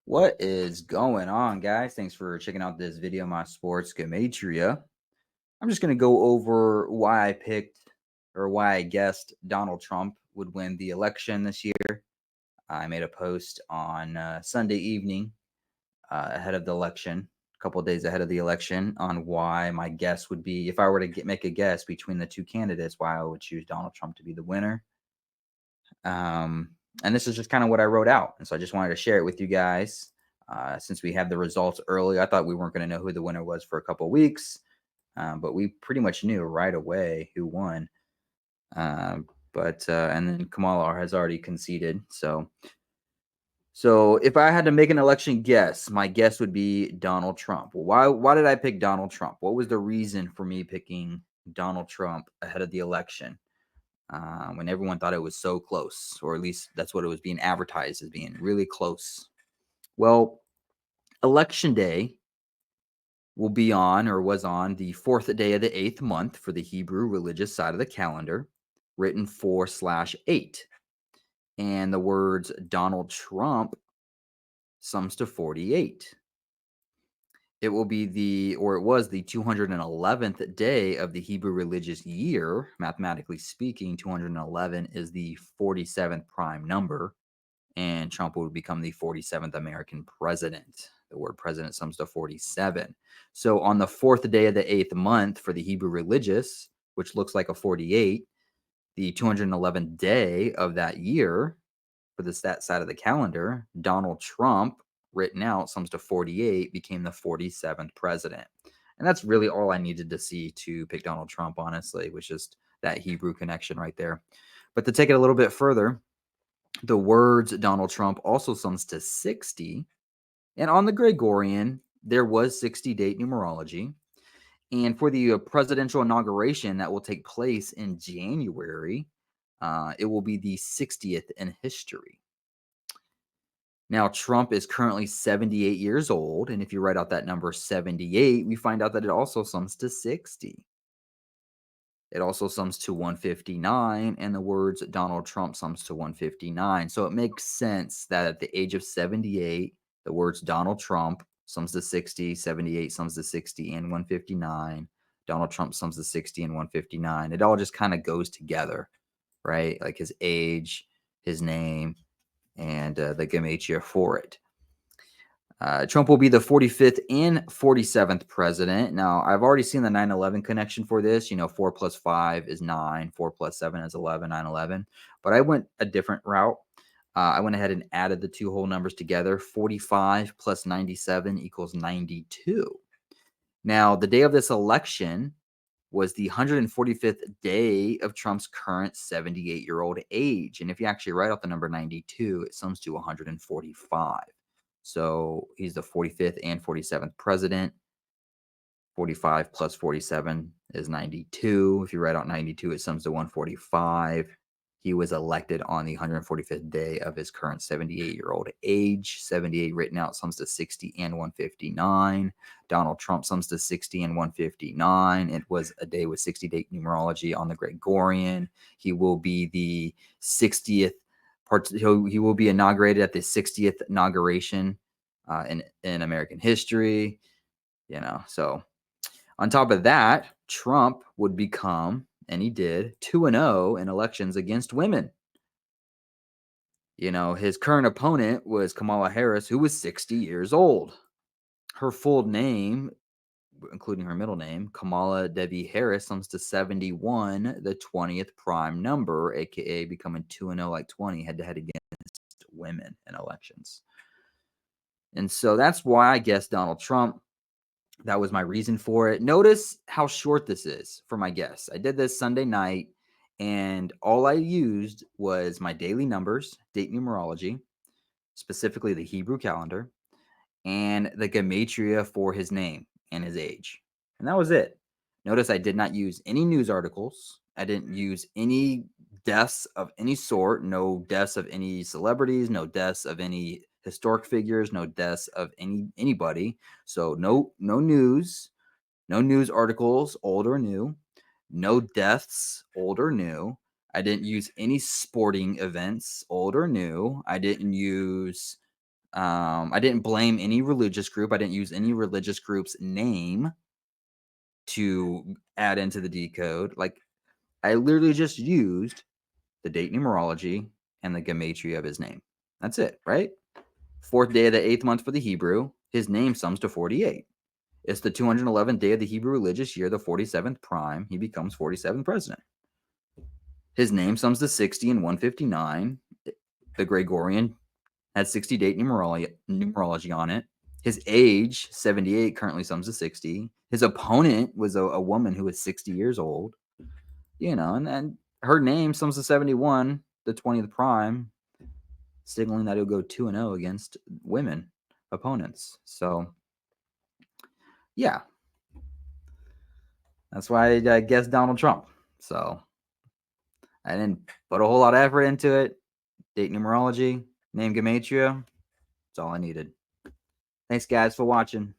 What is going on, guys? Thanks for checking out this video, my sports Gematria. I'm just going to go over why I picked or why I guessed Donald Trump would win the election this year. I made a post on Sunday evening ahead of the election, a couple of days ahead of the election, on why my guess would be, if I were to make a guess between the two candidates, why I would choose Donald Trump to be the winner. Um, and this is just kind of what I wrote out. And so I just wanted to share it with you guys. Since we have the results early, I thought we weren't going to know who the winner was for a couple of weeks, but we pretty much knew right away who won. And then Kamala has already conceded. So if I had to make an election guess, my guess would be Donald Trump. Well, why did I pick Donald Trump? What was the reason for me picking Donald Trump ahead of the election? When everyone thought it was so close, or at least that's what it was being advertised as being really close. Well, election day will be on or was on the fourth day of the eighth month for the Hebrew religious side of the calendar, written 4/8. And the words Donald Trump sums to 48. It will be it was the 211th day of the Hebrew religious year. Mathematically speaking, 211 is the 47th prime number, and Trump would become the 47th American president. The word president sums to 47. So on the fourth day of the eighth month for the Hebrew religious, which looks like a 48, the 211th day of that year for that side of the calendar, Donald Trump, written out, sums to 48, became the 47th president. And that's really all I needed to see to pick Donald Trump, honestly, was just that Hebrew connection right there. But to take it a little bit further, the words Donald Trump also sums to 60. And on the Gregorian, there was 60 date numerology. And for the presidential inauguration that will take place in January, it will be the 60th in history. Now, Trump is currently 78 years old. And if you write out that number 78, we find out that it also sums to 60. It also sums to 159, and the words Donald Trump sums to 159. So it makes sense that at the age of 78, the words Donald Trump sums to 60, 78 sums to 60, and 159. Donald Trump sums to 60 and 159. It all just kind of goes together, right? Like his age, his name, and the Gematria for it. Trump will be the 45th and 47th president. Now, I've already seen the 9/11 connection for this. 4 plus 5 is 9, 4 plus 7 is 11, 9/11. But I went a different route. I went ahead and added the two whole numbers together. 45 plus 97 equals 92. Now, the day of this election was the 145th day of Trump's current 78-year-old age. And if you actually write out the number 92, it sums to 145. So he's the 45th and 47th president. 45 plus 47 is 92. If you write out 92, it sums to 145. He was elected on the 145th day of his current 78-year-old age. 78 written out sums to 60 and 159. Donald Trump sums to 60 and 159. It was a day with 60 date numerology on the Gregorian. He will be the 60th he will be inaugurated at the 60th inauguration in American history. So on top of that, Trump would become, and he did, 2-0 in elections against women. His current opponent was Kamala Harris, who was 60 years old. Her full name, including her middle name, Kamala Devi Harris, sums to 71, the 20th prime number, aka becoming 2-0 like 20 head-to-head against women in elections. And so that's why I guess Donald Trump. That was my reason for it. Notice how short this is for my guess. I did this Sunday night, and all I used was my daily numbers, date numerology, specifically the Hebrew calendar, and the Gematria for his name and his age. And that was it. Notice I did not use any news articles. I didn't use any deaths of any sort, no deaths of any celebrities, no deaths of any historic figures, no deaths of anybody. So no news, no news articles, old or new, no deaths, old or new. I didn't use any sporting events, old or new. I didn't use I didn't blame any religious group. I didn't use any religious group's name to add into the decode. Like, I literally just used the date numerology and the Gematria of his name. That's it, right? Fourth day of the eighth month for the Hebrew. His name sums to 48. It's the 211th day of the Hebrew religious year, the 47th prime. He becomes 47th president. His name sums to 60 and 159. The Gregorian had 60 date numerology on it. His age, 78, currently sums to 60. His opponent was a woman who was 60 years old. And her name sums to 71, the 20th prime, signaling that he'll go 2-0 against women opponents. So, yeah, that's why I guessed Donald Trump. So, I didn't put a whole lot of effort into it. Date numerology, name Gematria. That's all I needed. Thanks, guys, for watching.